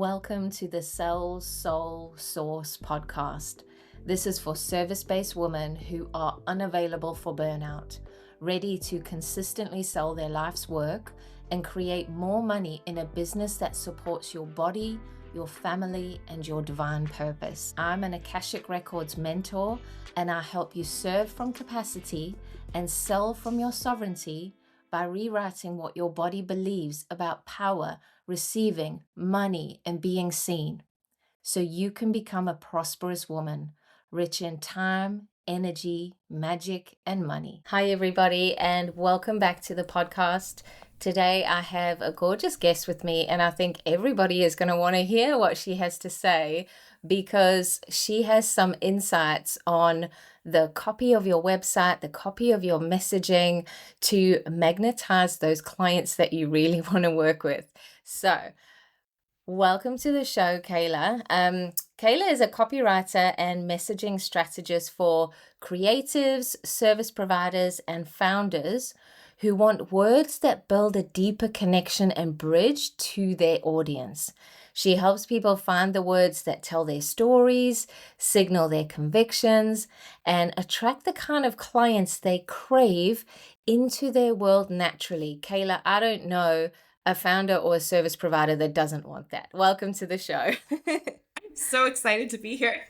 Welcome to the Sell Soul Source podcast. This is for service-based women who are unavailable for burnout, ready to consistently sell their life's work and create more money in a business that supports your body, your family, and your divine purpose. I'm an Akashic Records mentor, and I help you serve from capacity and sell from your sovereignty by rewriting what your body believes about power, receiving, money, and being seen, so you can become a prosperous woman, rich in time, energy, magic, and money. Hi, everybody, and welcome back to the podcast. Today, I have a gorgeous guest with me, and I think everybody is going to want to hear what she has to say because she has some insights on the copy of your website, the copy of your messaging to magnetize those clients that you really want to work with. So, welcome to the show, Kayla. Kayla is a copywriter and messaging strategist for creatives, service providers, and founders who want words that build a deeper connection and bridge to their audience. She helps people find the words that tell their stories, signal their convictions, and attract the kind of clients they crave into their world naturally. Kayla, I don't know a founder or a service provider that doesn't want that. Welcome to the show. I'm so excited to be here.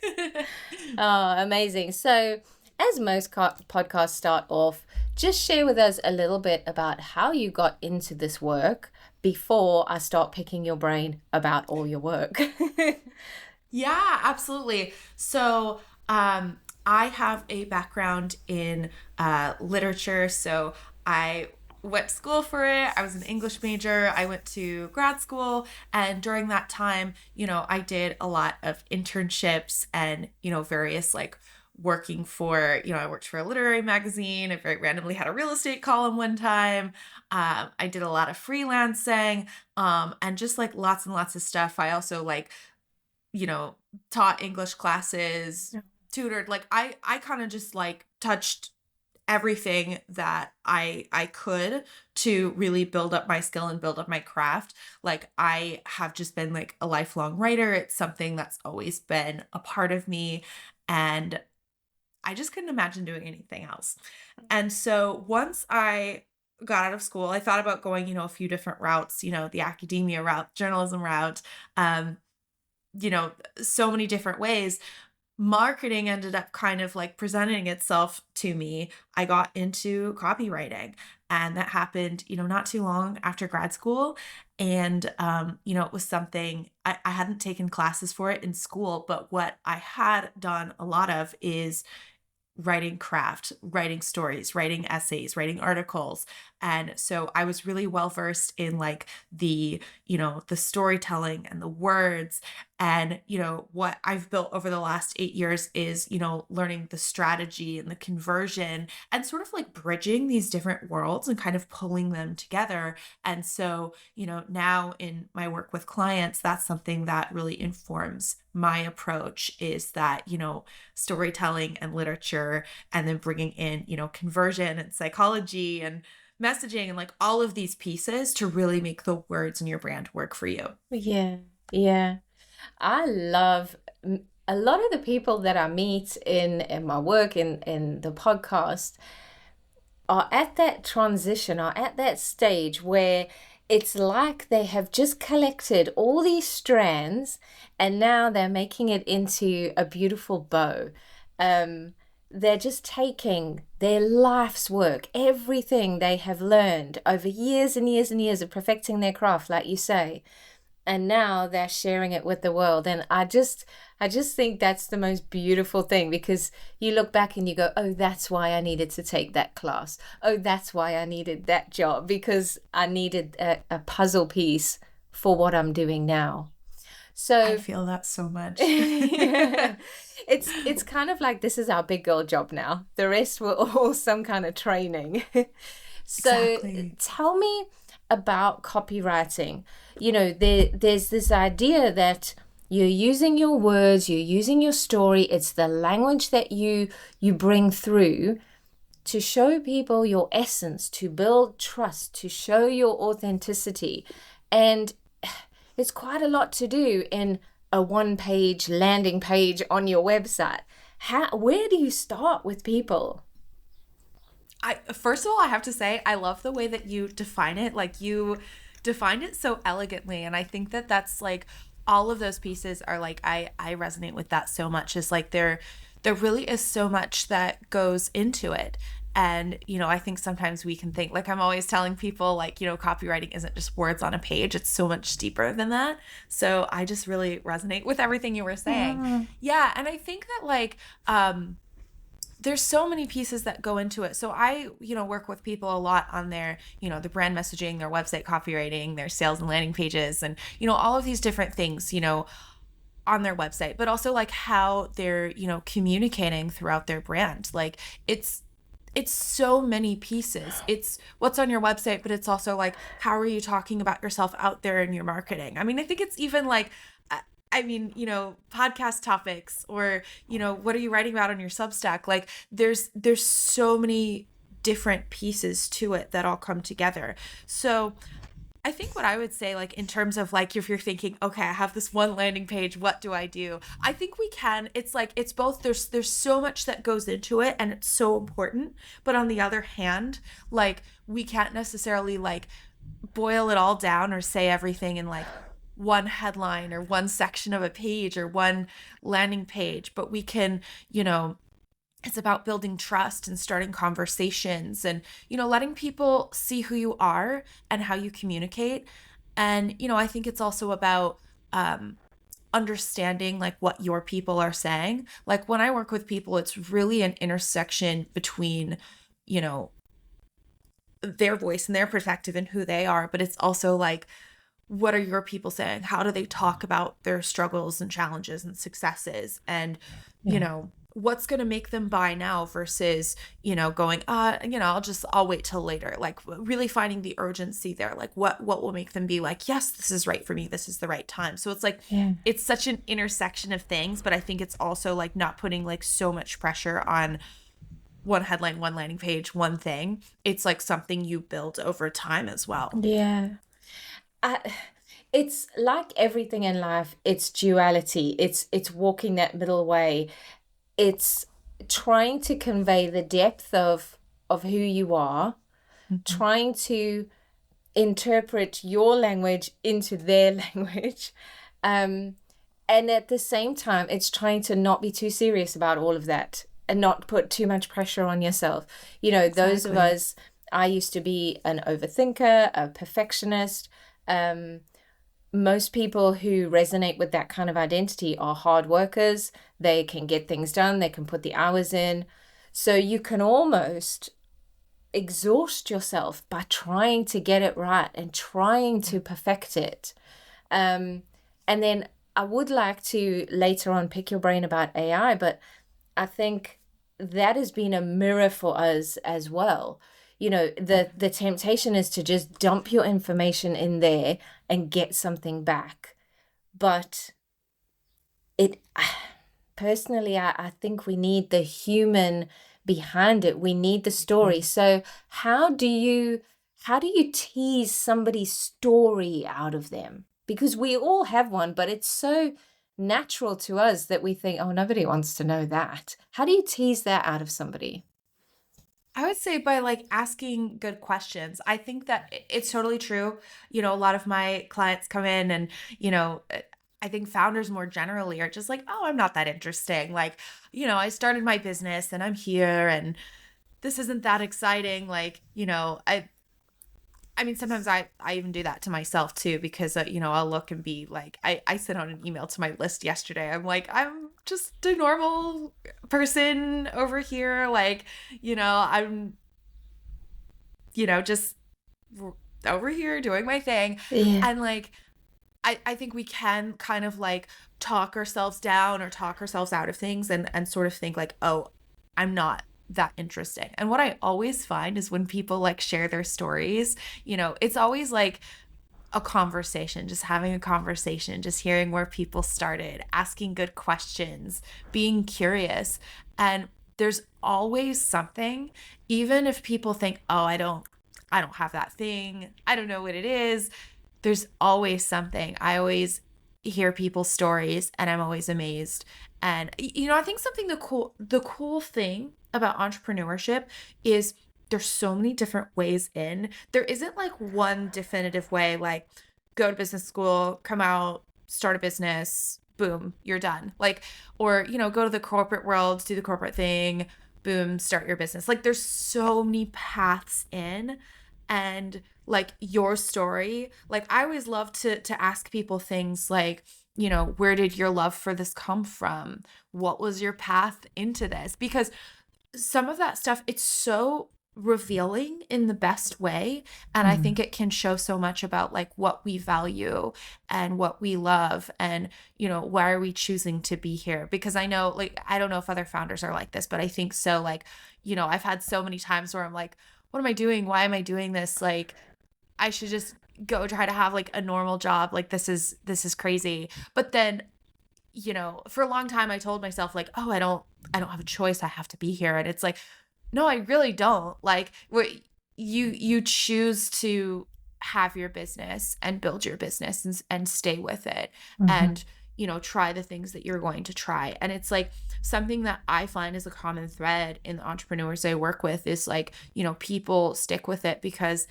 Oh, amazing. So, as most podcasts start off, just share with us a little bit about how you got into this work before I start picking your brain about all your work. Yeah, absolutely. So, I have a background in literature. So I went to school for it. I was an English major. I went to grad school. And during that time, I did a lot of internships and, various working for, I worked for a literary magazine. I very randomly had a real estate column one time. I did a lot of freelancing and just lots and lots of stuff. I also taught English classes, tutored. I kind of just touched everything that I could to really build up my skill and build up my craft. I have just been a lifelong writer. It's something that's always been a part of me. And I just couldn't imagine doing anything else. And so once I got out of school, I thought about going, a few different routes, the academia route, journalism route, so many different ways. Marketing ended up kind of presenting itself to me. I got into copywriting, and that happened, not too long after grad school. And, it was something I hadn't taken classes for it in school, but what I had done a lot of is writing craft, writing stories, writing essays, writing articles. And so I was really well versed in the storytelling and the words. And, what I've built over the last 8 years is, learning the strategy and the conversion and sort of bridging these different worlds and kind of pulling them together. And so, now in my work with clients, that's something that really informs my approach is that, storytelling and literature, and then bringing in, conversion and psychology and messaging and all of these pieces to really make the words in your brand work for you. Yeah. I love a lot of the people that I meet in my work, in the podcast, are at that transition, are at that stage where it's like they have just collected all these strands and now they're making it into a beautiful bow. They're just taking their life's work, everything they have learned over years and years and years of perfecting their craft, like you say, and now they're sharing it with the world. And I just think that's the most beautiful thing, because you look back and you go, oh, that's why I needed to take that class. Oh, that's why I needed that job, because I needed a puzzle piece for what I'm doing now. So I feel that so much. Yeah. It's kind of like, this is our big girl job now. The rest were all some kind of training. So Exactly. Tell me about copywriting. There's this idea that you're using your words, you're using your story. It's the language that you bring through to show people your essence, to build trust, to show your authenticity. And It's quite a lot to do in a one-page landing page on your website. Where do you start with people? First of all, I have to say, I love the way that you define it. Like, you defined it so elegantly. And I think that that's like all of those pieces are like, I resonate with that so much. Is like there really is so much that goes into it. And, I think sometimes we can think, like, I'm always telling people, like, copywriting isn't just words on a page. It's so much deeper than that. So I just really resonate with everything you were saying. Yeah. And I think that, like, there's so many pieces that go into it. So I, work with people a lot on their, the brand messaging, their website copywriting, their sales and landing pages, and, all of these different things, on their website, but also like how they're, communicating throughout their brand. Like, it's so many pieces. It's what's on your website, but it's also like, how are you talking about yourself out there in your marketing? I mean, I think it's even like, podcast topics, or, what are you writing about on your Substack? Like, there's so many different pieces to it that all come together. So I think what I would say, like, in terms of like, if you're thinking, okay, I have this one landing page, what do I do? I think we can, it's like, it's both, there's so much that goes into it and it's so important. But on the other hand, like, we can't necessarily like boil it all down or say everything in like one headline or one section of a page or one landing page, but we can, it's about building trust and starting conversations and, letting people see who you are and how you communicate. And, I think it's also about understanding like what your people are saying. Like, when I work with people, it's really an intersection between, their voice and their perspective and who they are, but it's also like, what are your people saying? How do they talk about their struggles and challenges and successes? And, what's going to make them buy now versus, going, I'll wait till later. Like, really finding the urgency there. Like, what will make them be like, yes, this is right for me. This is the right time. So it's like, it's such an intersection of things, but I think it's also like not putting like so much pressure on one headline, one landing page, one thing. It's like something you build over time as well. Yeah. It's like everything in life, it's duality. It's walking that middle way. It's trying to convey the depth of who you are, trying to interpret your language into their language. And at the same time, it's trying to not be too serious about all of that and not put too much pressure on yourself. Those of us, I used to be an overthinker, a perfectionist. Most people who resonate with that kind of identity are hard workers. They can get things done. They can put the hours in. So you can almost exhaust yourself by trying to get it right and trying to perfect it. And then I would like to later on pick your brain about AI, but I think that has been a mirror for us as well. The temptation is to just dump your information in there and get something back. But personally, I think we need the human behind it. We need the story. So how do you tease somebody's story out of them? Because we all have one, but it's so natural to us that we think, oh, nobody wants to know that. How do you tease that out of somebody? I would say by like asking good questions. I think that it's totally true. A lot of my clients come in and, I think founders more generally are just like, oh, I'm not that interesting. Like, I started my business and I'm here and this isn't that exciting. Like, I mean, sometimes I even do that to myself too, because, I'll look and be like, I sent out an email to my list yesterday. I'm like, I'm just a normal person over here. Like, I'm, just over here doing my thing. Yeah. And like, I think we can kind of like talk ourselves down or talk ourselves out of things and sort of think like, oh, I'm not that interesting. And what I always find is when people like share their stories, it's always like a conversation, just having a conversation, just hearing where people started, asking good questions, being curious. And there's always something, even if people think, oh, I don't have that thing, I don't know what it is. there's always something. I always hear people's stories and I'm always amazed. And I think something the cool thing about entrepreneurship is there's so many different ways in. There isn't like one definitive way, like go to business school, come out, start a business, boom, you're done. Like, or, go to the corporate world, do the corporate thing, boom, start your business. Like there's so many paths in. And like your story, like I always love to ask people things like, where did your love for this come from? What was your path into this? Because some of that stuff, it's so revealing in the best way. And I think it can show so much about like what we value and what we love and, why are we choosing to be here? Because I know, like, I don't know if other founders are like this, but I think so. Like, I've had so many times where I'm like, what am I doing? Why am I doing this? Like, I should just go try to have like a normal job. Like this is crazy. But then, for a long time I told myself like, oh, I don't have a choice. I have to be here. And it's like, no, I really don't. Like you choose to have your business and build your business and stay with it and, try the things that you're going to try. And it's like something that I find is a common thread in the entrepreneurs I work with is like, people stick with it because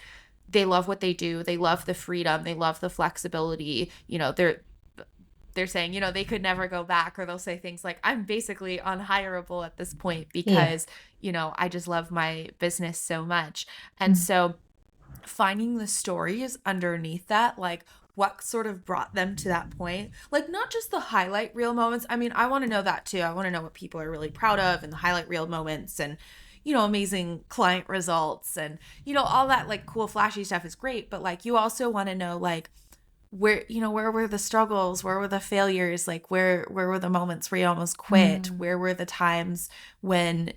they love what they do. They love the freedom. They love the flexibility. They're saying, they could never go back, or they'll say things like, I'm basically unhireable at this point because, I just love my business so much. And so finding the stories underneath that, like what sort of brought them to that point, like not just the highlight reel moments. I mean, I want to know that too. I want to know what people are really proud of and the highlight reel moments and, amazing client results and, all that like cool flashy stuff is great. But like, you also want to know like, where were the struggles, where were the failures, like where were the moments where you almost quit, where were the times when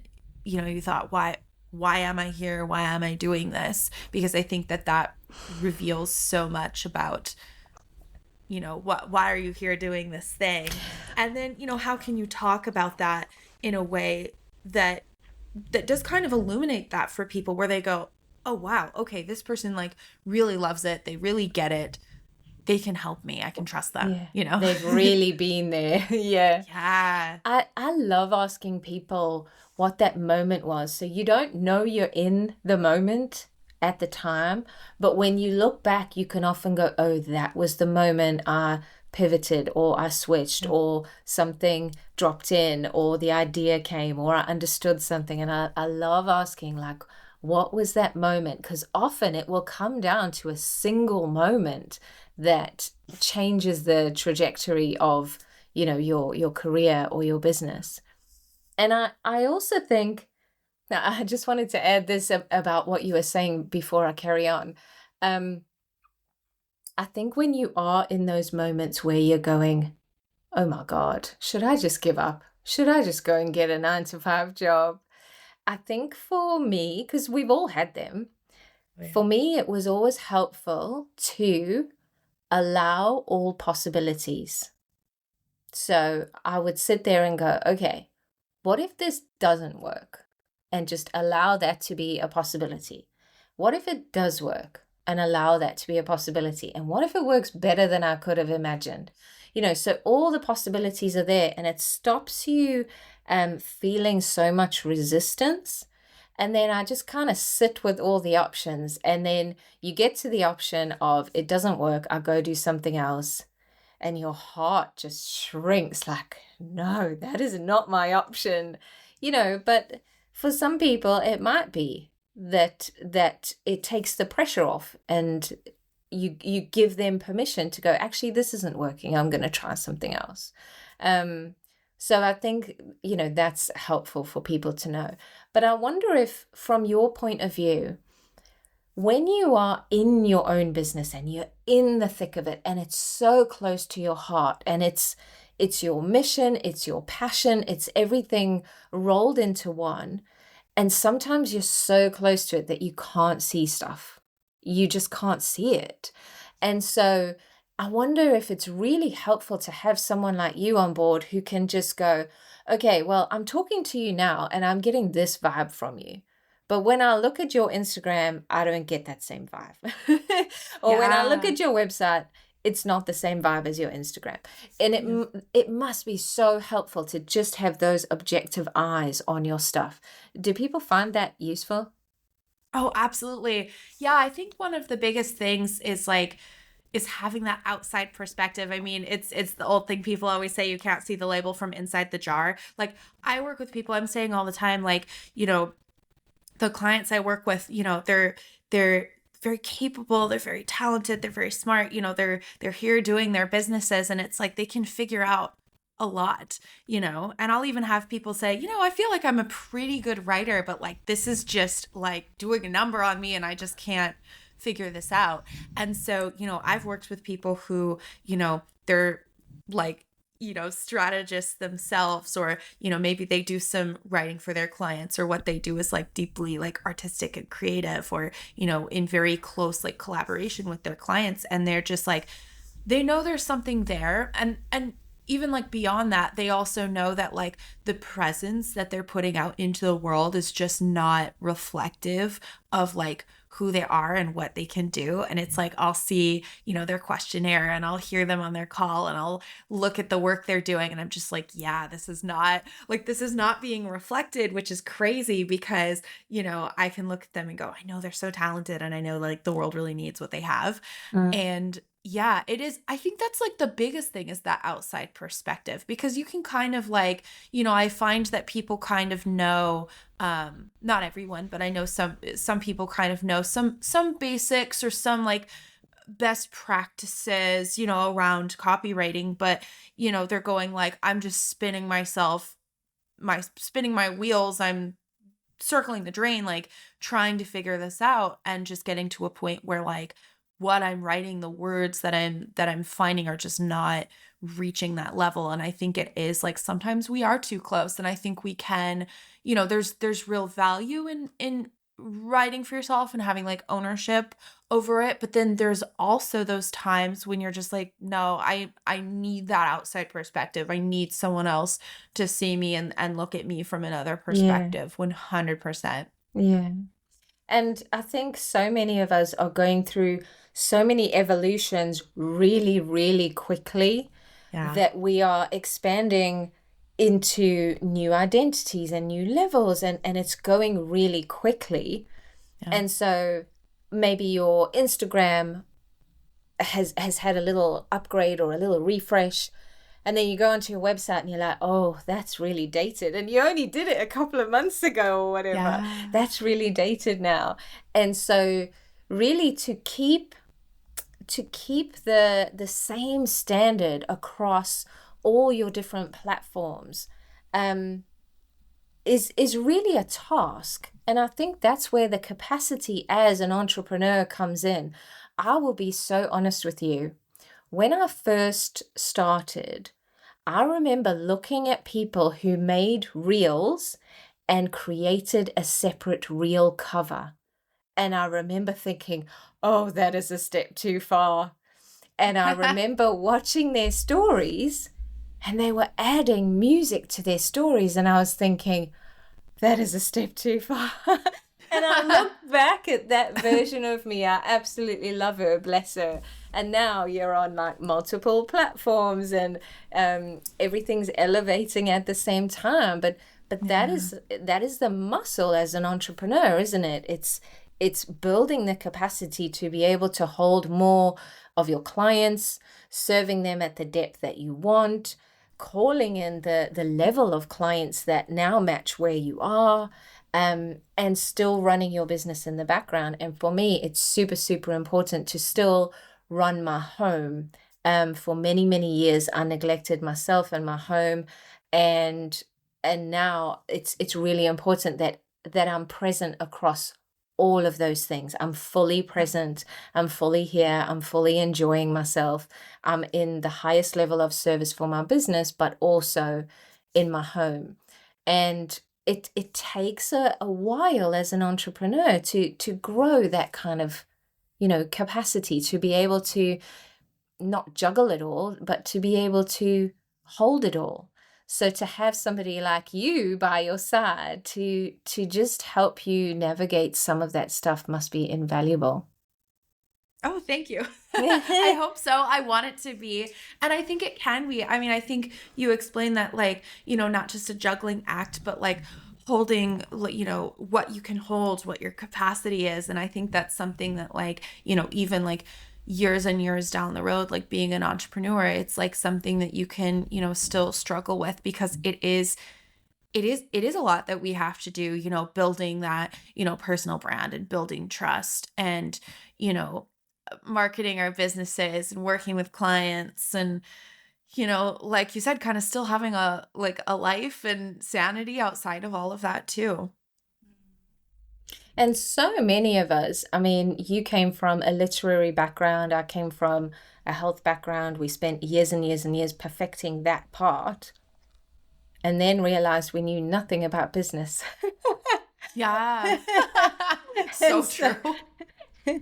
you thought, why am I here, why am I doing this? Because I think that reveals so much about why are you here doing this thing. And then how can you talk about that in a way that does kind of illuminate that for people, where they go, oh wow, okay, this person like really loves it, they really get it, they can help me. I can trust them, They've really been there. Yeah. Yeah. I love asking people what that moment was. So you don't know you're in the moment at the time, but when you look back, you can often go, oh, that was the moment I pivoted or I switched or something dropped in or the idea came or I understood something. And I love asking like, what was that moment? Because often it will come down to a single moment that changes the trajectory of, your career or your business. And I also think, now I just wanted to add this about what you were saying before I carry on. I think when you are in those moments where you're going, oh my God, should I just give up? Should I just go and get a 9-to-5 job? I think for me, because we've all had them, for me, it was always helpful to allow all possibilities. So I would sit there and go, okay, what if this doesn't work? And just allow that to be a possibility. What if it does work and allow that to be a possibility? And what if it works better than I could have imagined? So all the possibilities are there and it stops you feeling so much resistance. And then I just kind of sit with all the options. And then you get to the option of it doesn't work, I'll go do something else. And your heart just shrinks like, no, that is not my option. But for some people, it might be that it takes the pressure off and you give them permission to go, actually, this isn't working. I'm going to try something else. So I think, that's helpful for people to know. But I wonder if from your point of view, when you are in your own business and you're in the thick of it and it's so close to your heart and it's your mission, it's your passion, it's everything rolled into one. And sometimes you're so close to it that you can't see stuff. You just can't see it. And so I wonder if it's really helpful to have someone like you on board who can just go, okay, well, I'm talking to you now and I'm getting this vibe from you. But when I look at your Instagram, I don't get that same vibe. Or when I look Yeah. at your website, it's not the same vibe as your Instagram. And Yeah. it must be so helpful to just have those objective eyes on your stuff. Do people find that useful? Oh, absolutely. Yeah, I think one of the biggest things is having that outside perspective. I mean, it's the old thing people always say, you can't see the label from inside the jar. Like, I work with people, I'm saying all the time, like, the clients I work with, they're very capable, they're very talented, they're very smart, they're here doing their businesses, and it's like they can figure out a lot, and I'll even have people say, I feel like I'm a pretty good writer, but like this is just like doing a number on me and I just can't figure this out. And so, I've worked with people who, they're like, strategists themselves, or, maybe they do some writing for their clients, or what they do is like deeply like artistic and creative, or, in very close like collaboration with their clients. And they're just like, they know there's something there. And even like beyond that, they also know that like the presence that they're putting out into the world is just not reflective of like who they are and what they can do. And it's like, I'll see, their questionnaire, and I'll hear them on their call, and I'll look at the work they're doing, and I'm just like, yeah, this is not being reflected, which is crazy because, I can look at them and go, I know they're so talented, and I know like the world really needs what they have. Mm. And yeah, it is. I think that's like the biggest thing, is that outside perspective, because you can kind of like, I find that people kind of know, not everyone, but I know some people kind of know some basics, or some like best practices, around copywriting, but they're going like, I'm just spinning my wheels, I'm circling the drain, like trying to figure this out, and just getting to a point where like what I'm writing, the words that I'm finding are just not reaching that level. And I think it is like sometimes we are too close. And I think we can, there's real value in writing for yourself and having like ownership over it. But then there's also those times when you're just like, no, I need that outside perspective. I need someone else to see me and look at me from another Yeah, perspective. 100%. yeah. And I think so many of us are going through so many evolutions really, really quickly Yeah. that we are expanding into new identities and new levels, and it's going really quickly. Yeah. And so maybe your Instagram has had a little upgrade or a little refresh, and then you go onto your website and you're like, oh, that's really dated, and you only did it a couple of months ago or whatever. Yeah. That's really dated now. And so really to keep the same standard across all your different platforms, um, is really a task. And I think that's where the capacity as an entrepreneur comes in. I will be so honest with you. When I first started, I remember looking at people who made reels and created a separate reel cover. And I remember thinking, oh, that is a step too far. And I remember watching their stories, and they were adding music to their stories. And I was thinking, that is a step too far. And I look back at that version of me. I absolutely love her, bless her. And now you're on like multiple platforms, and everything's elevating at the same time. But that Yeah. is the muscle as an entrepreneur, isn't it? It's building the capacity to be able to hold more of your clients, serving them at the depth that you want, calling in the level of clients that now match where you are, and still running your business in the background. And for me, it's super, super important to still run my home. For many, many years, I neglected myself and my home, and now it's really important that I'm present across all of those things. I'm fully present. I'm fully here. I'm fully enjoying myself. I'm in the highest level of service for my business, but also in my home. And it takes a while as an entrepreneur to grow that kind of, capacity to be able to not juggle it all, but to be able to hold it all. So to have somebody like you by your side to just help you navigate some of that stuff must be invaluable. Oh, thank you. I hope so. I want it to be. And I think it can be. I mean, I think you explained that, like, not just a juggling act, but like holding, what you can hold, what your capacity is. And I think that's something that, like, even like years and years down the road, like being an entrepreneur, it's like something that you can, still struggle with, because it is a lot that we have to do, building that, personal brand, and building trust, and, you know, marketing our businesses and working with clients, and, like you said, kind of still having a life and sanity outside of all of that too. And so many of us, I mean, you came from a literary background, I came from a health background. We spent years and years and years perfecting that part and then realized we knew nothing about business. Yeah. And So so, true.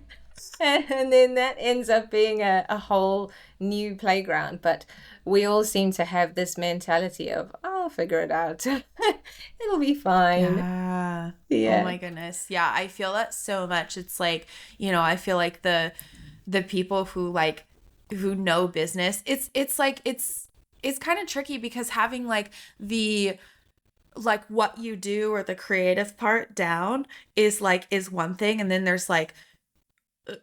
and then that ends up being a whole new playground. But we all seem to have this mentality of, oh, I'll figure it out. It'll be fine. Yeah. Oh Yeah. my goodness. Yeah, I feel that so much. It's like, I feel like the people who know business, it's like it's kind of tricky, because having like the like what you do, or the creative part down, is one thing, and then there's like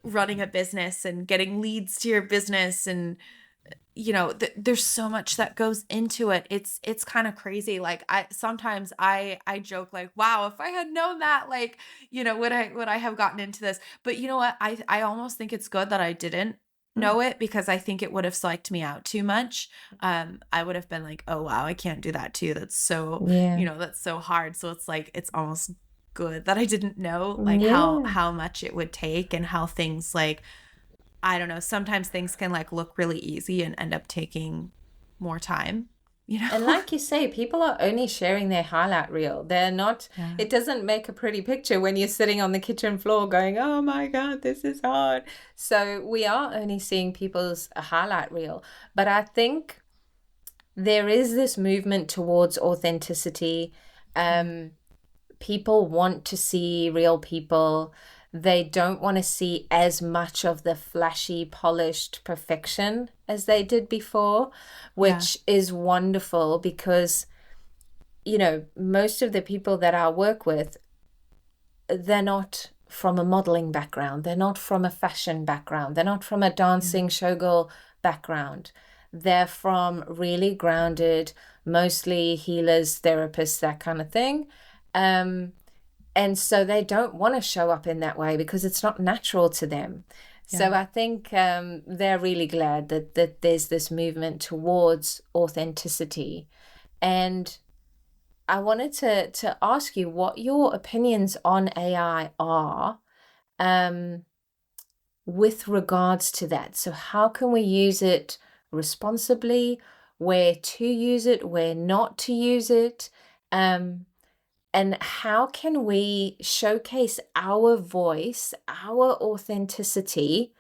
running a business and getting leads to your business, and there's so much that goes into it. It's kind of crazy. Like, I joke, like, wow, if I had known that, like, would I have gotten into this? But you know what, I almost think it's good that I didn't Mm. know it, because I think it would have psyched me out too much. I would have been like, oh wow, I can't do that too, that's so, Yeah. that's so hard. So it's like, it's almost good that I didn't know, like, how Yeah. how much it would take, and how things, like, I don't know, sometimes things can like look really easy and end up taking more time, you And know? like you say, people are only sharing their highlight reel. They're not, Yeah. it doesn't make a pretty picture when you're sitting on the kitchen floor going, oh my God, this is hard. So we are only seeing people's highlight reel. But I think there is this movement towards authenticity. Yeah. Um, People want to see real people. They don't want to see as much of the flashy, polished perfection as they did before, Yeah. which is wonderful because, most of the people that I work with, they're not from a modeling background, they're not from a fashion background, they're not from a Yeah. dancing showgirl background. They're from really grounded, mostly healers, therapists, that kind of thing. Um, and so they don't want to show up in that way because it's not natural to them. So Yeah. I think they're really glad that there's this movement towards authenticity. And I wanted to ask you what your opinions on AI are um, with regards to that. So how can we use it responsibly? Where to use it? Where not to use it? Um, and how can we showcase our voice, our authenticity,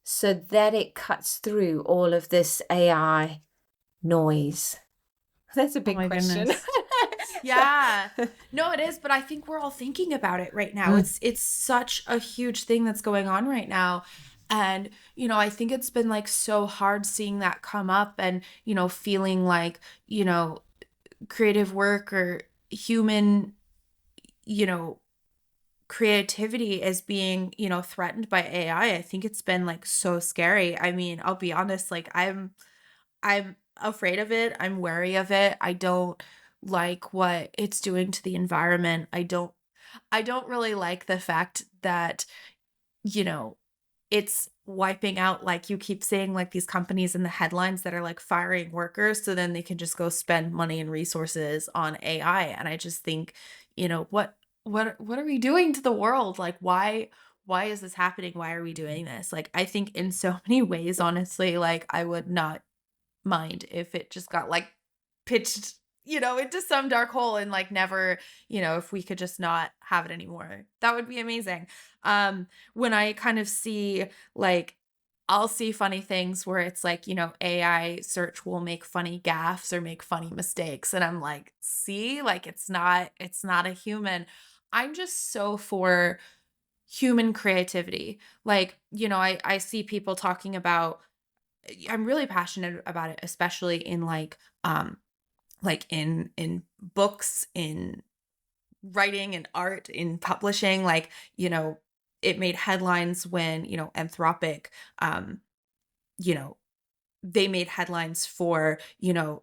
so that it cuts through all of this AI noise? That's a Oh big my question. goodness. Yeah. No, it is, but I think we're all thinking about it right now. Mm, It's such a huge thing that's going on right now. And, I think it's been like so hard seeing that come up, and, feeling like, creative work, or human, you know, creativity is being, threatened by AI. I think it's been like so scary. I mean, I'll be honest, like, I'm afraid of it. I'm wary of it. I don't like what it's doing to the environment. I don't really like the fact that, you know, it's wiping out, like you keep saying, like these companies in the headlines that are like firing workers so then they can just go spend money and resources on AI. And I just think, what are we doing to the world? Like, why is this happening? Why are we doing this? Like, I think in so many ways, honestly, like, I would not mind if it just got like pitched, into some dark hole, and like never, if we could just not have it anymore. That would be amazing. When I kind of see like I'll see funny things where it's like, AI search will make funny gaffes or make funny mistakes. And I'm like, see, like it's not a human. I'm just so for human creativity. Like, I see people talking about, I'm really passionate about it, especially in like in books, in writing and art, in publishing, like, it made headlines when, Anthropic, um, you know, they made headlines for,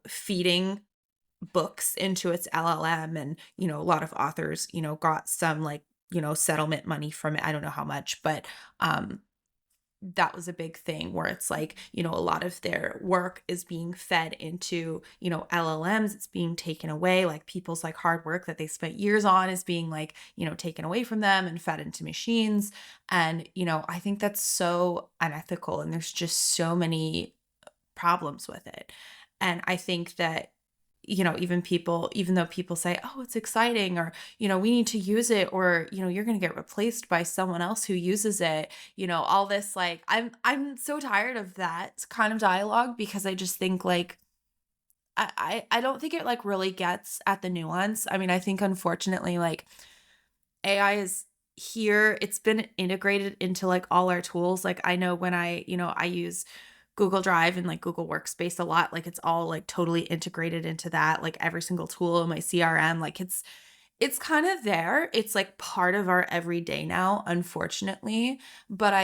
feeding books into its LLM, and, a lot of authors, got some like, settlement money from it. I don't know how much, but that was a big thing where it's like, a lot of their work is being fed into, LLMs. It's being taken away. Like people's like hard work that they spent years on is being like, taken away from them and fed into machines. And, I think that's so unethical. And there's just so many problems with it. And I think that, even though people say, oh, it's exciting, or, we need to use it, or, you're going to get replaced by someone else who uses it, all this, like, I'm so tired of that kind of dialogue, because I just think like, I don't think it like really gets at the nuance. I mean, I think unfortunately, like AI is here. It's been integrated into like all our tools. Like I know when I use Google Drive and like Google Workspace a lot, like it's all like totally integrated into that, like every single tool in my CRM, like it's kind of there. It's like part of our everyday now, unfortunately. But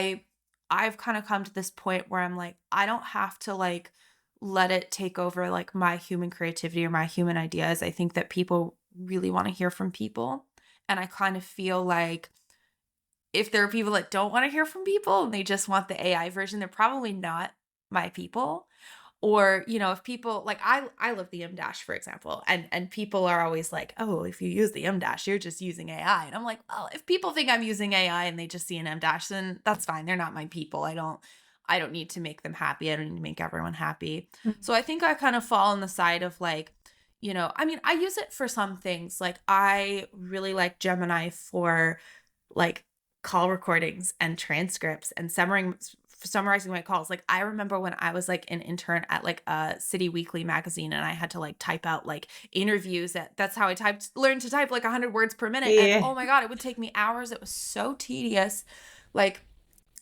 I've kind of come to this point where I'm like, I don't have to like let it take over like my human creativity or my human ideas. I think that people really want to hear from people. And I kind of feel like if there are people that don't want to hear from people and they just want the AI version, they're probably not my people. Or, if people like I love the M dash, for example, and people are always like, oh, if you use the M dash, you're just using AI. And I'm like, well, if people think I'm using AI and they just see an M dash, then that's fine. They're not my people. I don't need to make them happy. I don't need to make everyone happy. So I think I kind of fall on the side of like, I mean, I use it for some things. Like I really like Gemini for like call recordings and transcripts and summarizing my calls. Like I remember when I was like an intern at like a city weekly magazine, and I had to like type out like interviews. That's how I learned to type like 100 words per minute. Yeah. And oh my God, it would take me hours. It was so tedious. Like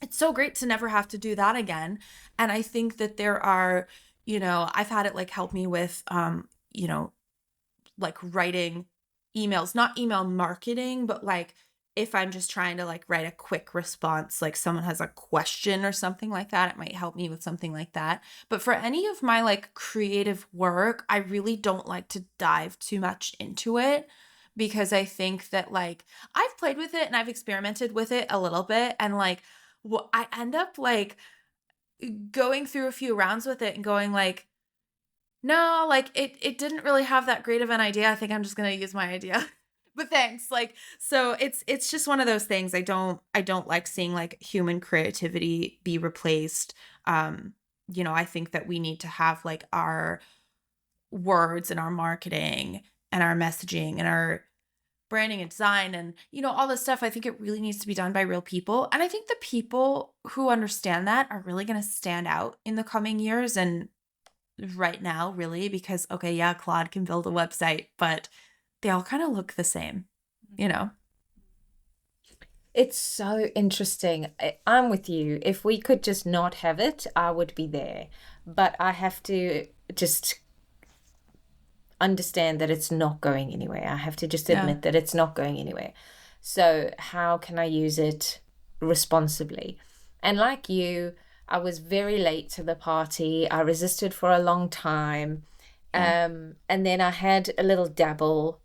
it's so great to never have to do that again. And I think that there are, I've had it like help me with, like writing emails, not email marketing, but like if I'm just trying to like write a quick response, like someone has a question or something like that, it might help me with something like that. But for any of my like creative work, I really don't like to dive too much into it, because I think that like I've played with it and I've experimented with it a little bit, and like I end up like going through a few rounds with it and going like, no, like it didn't really have that great of an idea. I think I'm just gonna use my idea. But thanks. Like, so it's just one of those things. I don't like seeing like human creativity be replaced. I think that we need to have like our words and our marketing and our messaging and our branding and design and all this stuff. I think it really needs to be done by real people. And I think the people who understand that are really going to stand out in the coming years and right now, really, because okay, yeah, Claude can build a website, but they all kind of look the same, you know? It's so interesting. I'm with you. If we could just not have it, I would be there. But I have to just understand that it's not going anywhere. I have to just Yeah. admit that it's not going anywhere. So, how can I use it responsibly? And like you, I was very late to the party. I resisted for a long time. Yeah. And then I had a little dabble,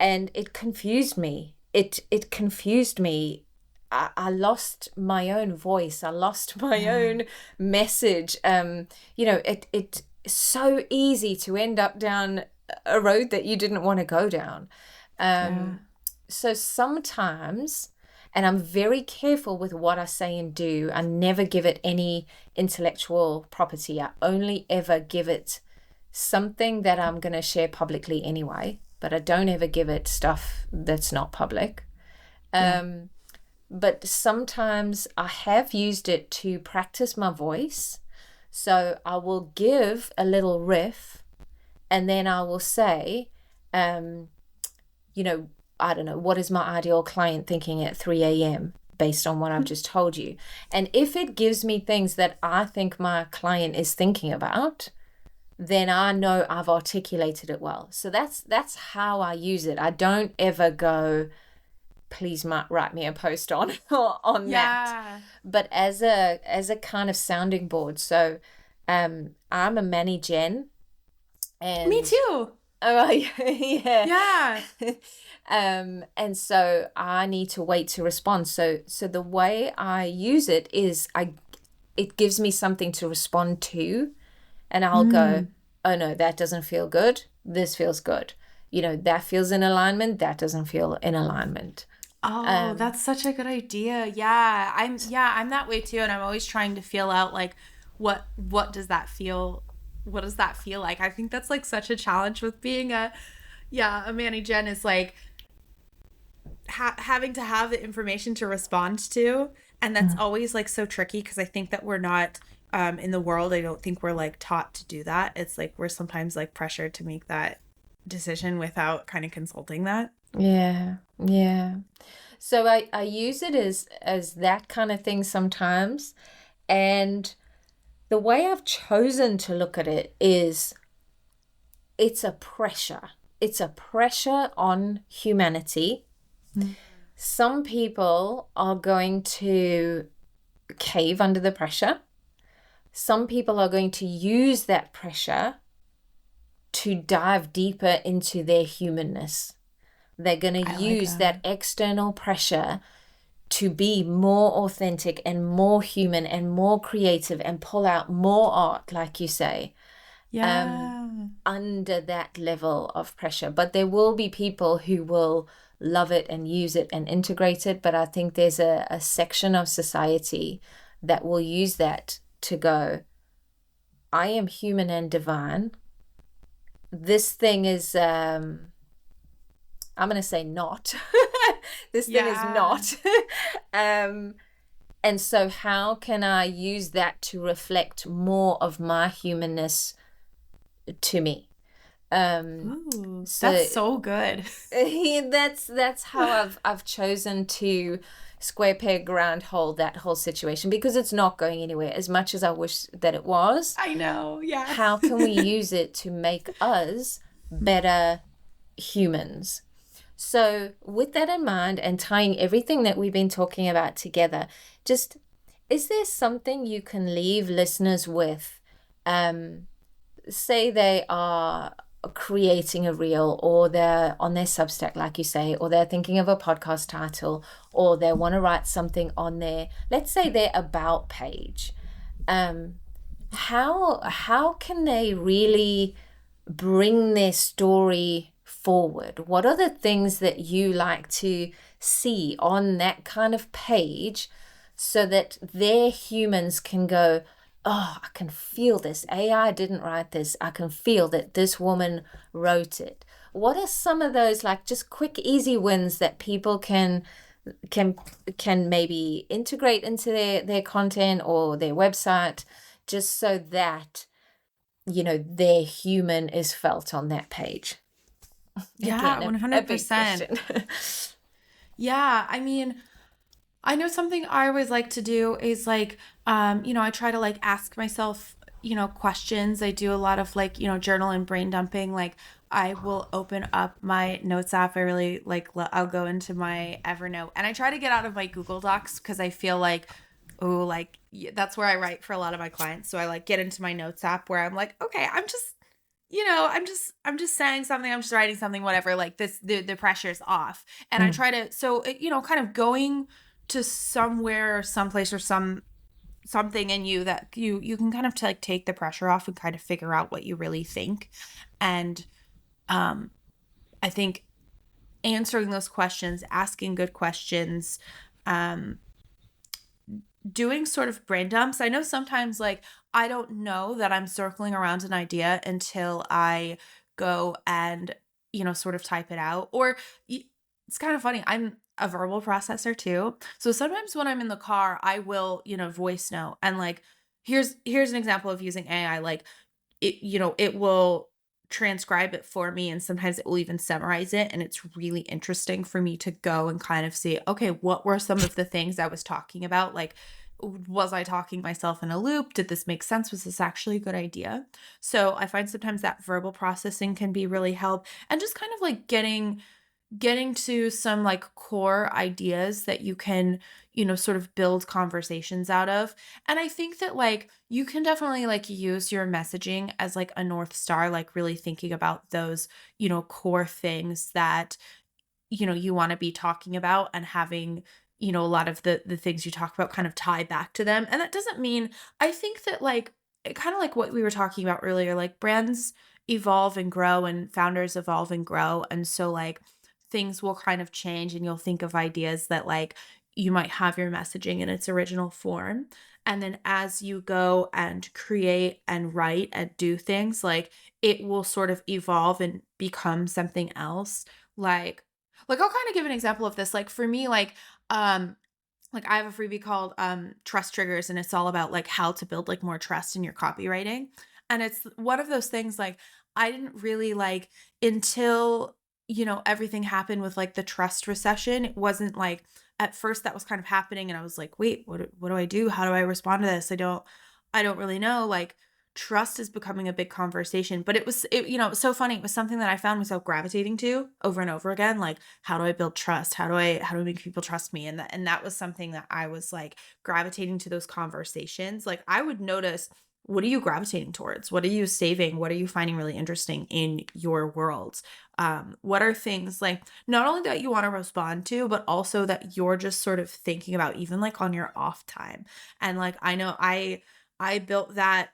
and it confused me. It confused me. I lost my own voice. I lost my Yeah. own message. It's so easy to end up down a road that you didn't want to go down. Yeah. So sometimes, and I'm very careful with what I say and do, I never give it any intellectual property. I only ever give it something that I'm going to share publicly anyway, but I don't ever give it stuff that's not public. Yeah. but sometimes I have used it to practice my voice. So I will give a little riff, and then I will say, you know, I don't know, what is my ideal client thinking at 3 a.m. based on what I've just told you? And if it gives me things that I think my client is thinking about, then I know I've articulated it well. So that's how I use it. I don't ever go, please write me a post on on that. But as a kind of sounding board. So I'm a Manny Gen, and Me too. oh yeah. Yeah. And so I need to wait to respond. So the way I use it is it gives me something to respond to, and I'll go, oh no, that doesn't feel good. This feels good. That feels in alignment. That doesn't feel in alignment. Oh, that's such a good idea. Yeah. I'm that way too, and I'm always trying to feel out like what does that feel what does that feel like? I think that's like such a challenge with being a Manny Gen, is like having to have the information to respond to, and that's always like so tricky because I think that we're not in the world, I don't think we're like taught to do that. It's like we're sometimes like pressured to make that decision without kind of consulting that. Yeah. So I use it as that kind of thing sometimes. And the way I've chosen to look at it is it's a pressure. It's a pressure on humanity. Some people are going to cave under the pressure. Some people are going to use that pressure to dive deeper into their humanness. They're going to use that external pressure to be more authentic and more human and more creative and pull out more art, like you say, under that level of pressure. But there will be people who will love it and use it and integrate it. But I think there's a section of society that will use that to go, I am human and divine. This thing is, I'm going to say not. This thing is not. And so how can I use that to reflect more of my humanness to me? Ooh, that's so good. That's how I've chosen to square peg round hole that whole situation, because it's not going anywhere as much as I wish that it was. I know, yeah. How can we use it to make us better humans? So with that in mind, and tying everything that we've been talking about together, just, is there something you can leave listeners with? Say they are creating a reel, or they're on their Substack, like you say, or they're thinking of a podcast title, or they want to write something on their, let's say, their about page. How can they really bring their story forward? What are the things that you like to see on that kind of page so that their humans can go, oh, I can feel this. AI didn't write this. I can feel that this woman wrote it. What are some of those like just quick, easy wins that people can maybe integrate into their content or their website, just so that, their human is felt on that page? Yeah, Again, a big 100%. question. Yeah, I mean, I know something I always like to do is like, I try to like ask myself, questions. I do a lot of like, journal and brain dumping. Like I will open up my notes app. I really like, I'll go into my Evernote, and I try to get out of my Google Docs because I feel like, oh, like that's where I write for a lot of my clients. So I like get into my notes app where I'm like, okay, I'm just saying something, I'm just writing something, whatever, like this, the pressure's off. And I try to, so, kind of going to somewhere or someplace or something in you that you can kind of like take the pressure off and kind of figure out what you really think. And I think answering those questions, asking good questions, doing sort of brain dumps. I know sometimes like I don't know that I'm circling around an idea until I go and, sort of type it out. Or It's kind of funny. I'm a verbal processor too. So sometimes when I'm in the car, I will, voice note and like here's an example of using AI. Like it will transcribe it for me and sometimes it will even summarize it. And it's really interesting for me to go and kind of see, okay, what were some of the things I was talking about? Like, was I talking myself in a loop? Did this make sense? Was this actually a good idea? So I find sometimes that verbal processing can be really help and just kind of like getting to some like core ideas that you can, sort of build conversations out of. And I think that like you can definitely like use your messaging as like a North Star, like really thinking about those, core things that, you want to be talking about and having, a lot of the things you talk about kind of tie back to them. And that doesn't mean I think that like kind of like what we were talking about earlier, like brands evolve and grow and founders evolve and grow. And so like things will kind of change and you'll think of ideas that like you might have your messaging in its original form. And then as you go and create and write and do things, like it will sort of evolve and become something else. Like I'll kind of give an example of this. Like for me, like I have a freebie called Trust Triggers, and it's all about like how to build like more trust in your copywriting. And it's one of those things like I didn't really like until, everything happened with like the trust recession. It wasn't like at first that was kind of happening and I was like, wait, what do I do? How do I respond to this? I don't really know. Like trust is becoming a big conversation, but it was so funny. It was something that I found myself gravitating to over and over again. Like, how do I build trust? How do I make people trust me? And that was something that I was like gravitating to those conversations. Like I would notice, what are you gravitating towards? What are you saving? What are you finding really interesting in your worlds? What are things like not only that you want to respond to, but also that you're just sort of thinking about even like on your off time. And like I know I built that,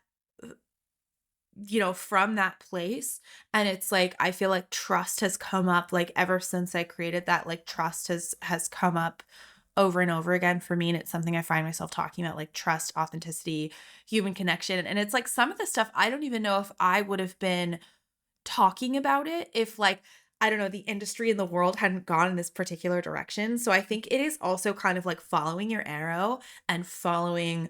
from that place. And it's like, I feel like trust has come up like ever since I created that, like trust has come up over and over again for me. And it's something I find myself talking about, like trust, authenticity, human connection. And it's like some of the stuff I don't even know if I would have been talking about it if like, I don't know, the industry and the world hadn't gone in this particular direction. So I think it is also kind of like following your arrow and following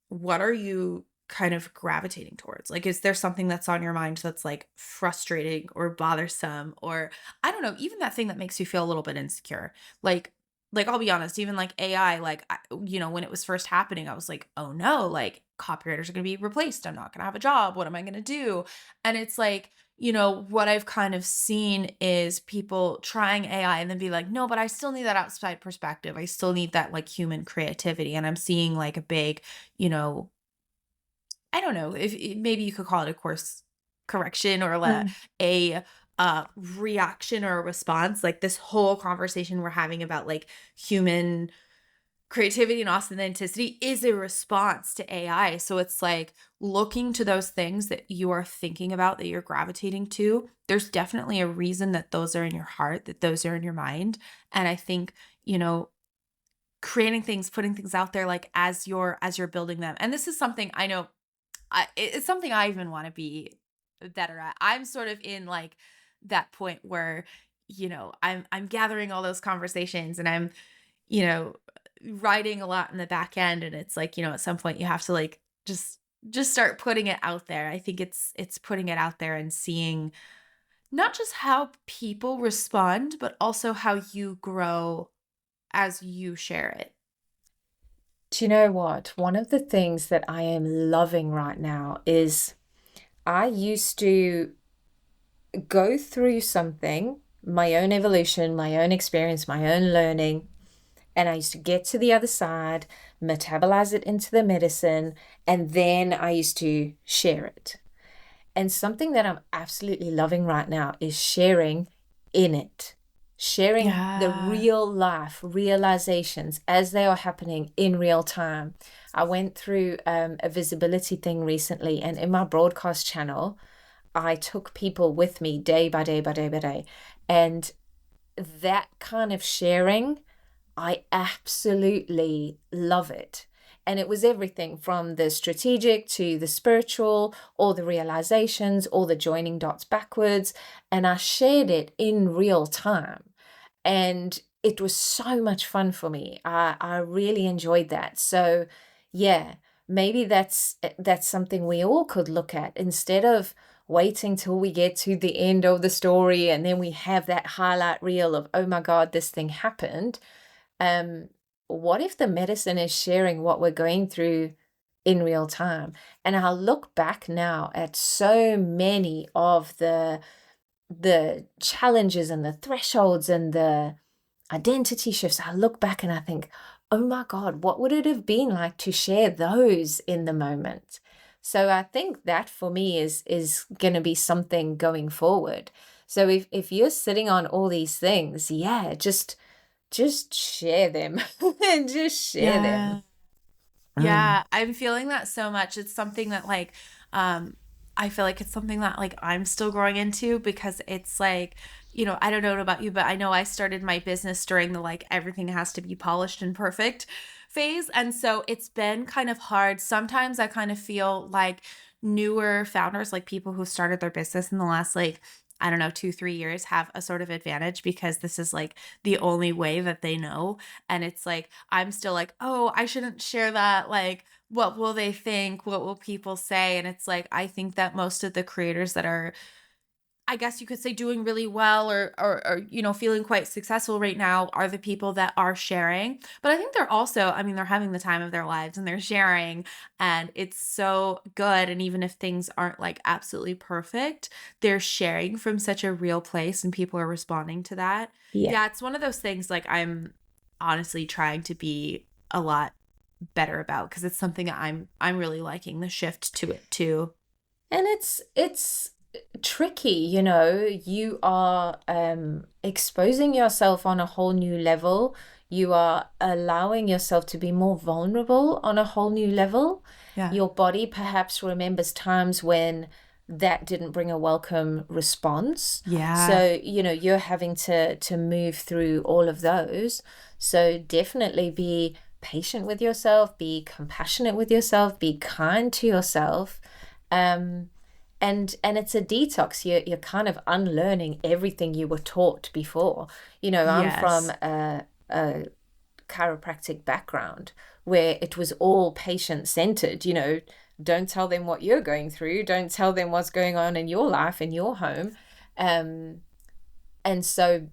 what are you kind of gravitating towards? Like, is there something that's on your mind that's like frustrating or bothersome, or I don't know, even that thing that makes you feel a little bit insecure? Like, like I'll be honest, even like AI, like when it was first happening, I was like, oh no, like copywriters are going to be replaced. I'm not going to have a job. What am I going to do? And it's like, what I've kind of seen is people trying AI and then be like, no, but I still need that outside perspective. I still need that like human creativity. And I'm seeing like a big, you know, I don't know if maybe you could call it a course correction or Mm. a reaction or a response. Like this whole conversation we're having about like human creativity and authenticity is a response to AI. So it's like looking to those things that you are thinking about, that you're gravitating to. There's definitely a reason that those are in your heart, that those are in your mind. And I think, creating things, putting things out there like as you're building them. And this is something I know it's something I even want to be better at. I'm sort of in like that point where, I'm gathering all those conversations and I'm, you know, writing a lot in the back end. And it's like, at some point you have to like just start putting it out there. I think it's putting it out there and seeing not just how people respond, but also how you grow as you share it. Do you know what? One of the things that I am loving right now is I used to go through something, my own evolution, my own experience, my own learning, and I used to get to the other side, metabolize it into the medicine, and then I used to share it. And something that I'm absolutely loving right now is sharing in it, sharing the Yeah. real life realizations as they are happening in real time. I went through a visibility thing recently, and in my broadcast channel, I took people with me day by day by day by day. And that kind of sharing, I absolutely love it. And it was everything from the strategic to the spiritual, all the realizations, all the joining dots backwards. And I shared it in real time. And it was so much fun for me. I really enjoyed that. So yeah, maybe that's something we all could look at instead of waiting till we get to the end of the story and then we have that highlight reel of, oh my God, this thing happened. Um, what if the medicine is sharing what we're going through in real time? And I'll look back now at so many of the challenges and the thresholds and the identity shifts. I look back and I think, oh my God, what would it have been like to share those in the moment? So I think that for me is going to be something going forward. So if you're sitting on all these things, yeah, just share them. Just share Yeah. them. Mm. Yeah, I'm feeling that so much. It's something that like I feel like it's something that like I'm still growing into because it's like, I don't know about you, but I know I started my business during the like everything has to be polished and perfect phase. And so it's been kind of hard. Sometimes I kind of feel like newer founders, like people who started their business in the last like I don't know, 2, 3 years have a sort of advantage because this is like the only way that they know. And it's like, I'm still like, oh, I shouldn't share that. Like, what will they think? What will people say? And it's like, I think that most of the creators that are, I guess you could say doing really well or feeling quite successful right now are the people that are sharing. But I think they're also, I mean, they're having the time of their lives and they're sharing and it's so good. And even if things aren't like absolutely perfect, they're sharing from such a real place and people are responding to that. Yeah. Yeah, it's one of those things like I'm honestly trying to be a lot better about because it's something that I'm really liking the shift to it too. And it's tricky, you are exposing yourself on a whole new level. You are allowing yourself to be more vulnerable on a whole new level. Yeah. Your body perhaps remembers times when that didn't bring a welcome response. Yeah. So, you're having to move through all of those. So definitely be patient with yourself, be compassionate with yourself, be kind to yourself. Um, and it's a detox. You're kind of unlearning everything you were taught before. I'm from Yes. a chiropractic background where it was all patient centered. Don't tell them what you're going through. Don't tell them what's going on in your life, in your home. Um, and so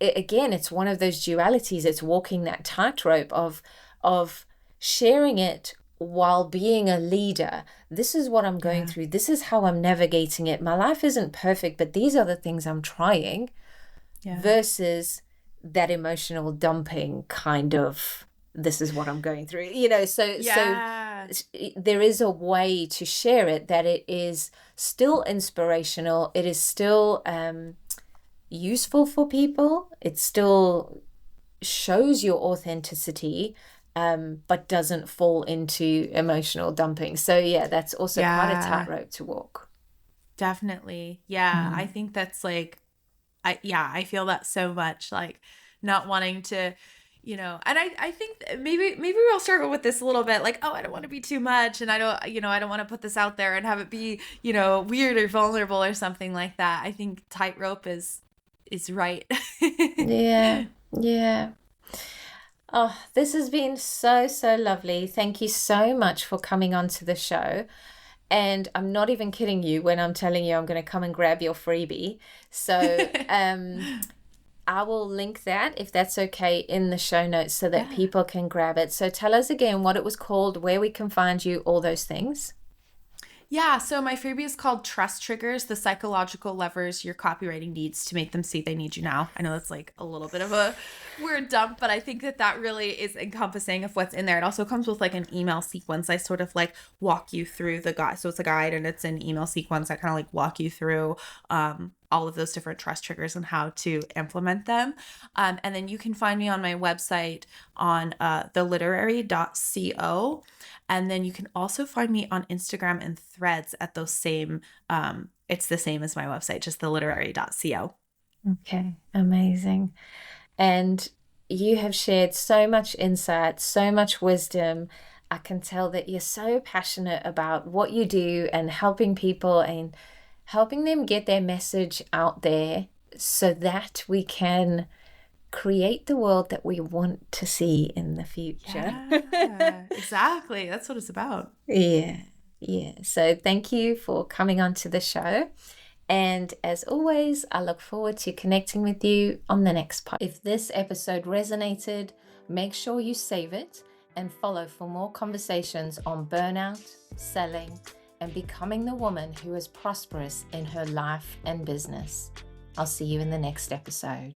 again, it's one of those dualities. It's walking that tightrope of sharing it while being a leader. This is what I'm going Yeah. through. This is how I'm navigating it. My life isn't perfect, but these are the things I'm trying, Yeah. versus that emotional dumping kind of, this is what I'm going through. So Yeah. there is a way to share it that it is still inspirational. It is still useful for people. It still shows your authenticity, but doesn't fall into emotional dumping. So yeah, that's also quite a Yeah. tightrope to walk. Definitely. Yeah. I Mm. think that's like I feel that so much like not wanting to and I think maybe we'll struggle with this a little bit like, oh, I don't want to be too much and I don't want to put this out there and have it be, weird or vulnerable or something like that. I think tightrope is right. Yeah, yeah. Oh, this has been so, so lovely. Thank you so much for coming on to the show. And I'm not even kidding you when I'm telling you I'm going to come and grab your freebie. So, I will link that, if that's okay, in the show notes so that Yeah. people can grab it. So tell us again what it was called, where we can find you, all those things. Yeah, so my freebie is called Trust Triggers, the psychological levers your copywriting needs to make them see they need you now. I know that's like a little bit of a word dump, but I think that really is encompassing of what's in there. It also comes with like an email sequence. I sort of like walk you through the guide. So it's a guide and it's an email sequence. I kind of like walk you through all of those different trust triggers and how to implement them. And then you can find me on my website on theliterary.co. And then you can also find me on Instagram and Threads at those same, it's the same as my website, just theliterary.co. Okay, amazing. And you have shared so much insight, so much wisdom. I can tell that you're so passionate about what you do and helping people and helping them get their message out there so that we can create the world that we want to see in the future. Yeah, exactly. That's what it's about. Yeah. So thank you for coming onto the show. And as always, I look forward to connecting with you on the next part. If this episode resonated, make sure you save it and follow for more conversations on burnout, selling, and becoming the woman who is prosperous in her life and business. I'll see you in the next episode.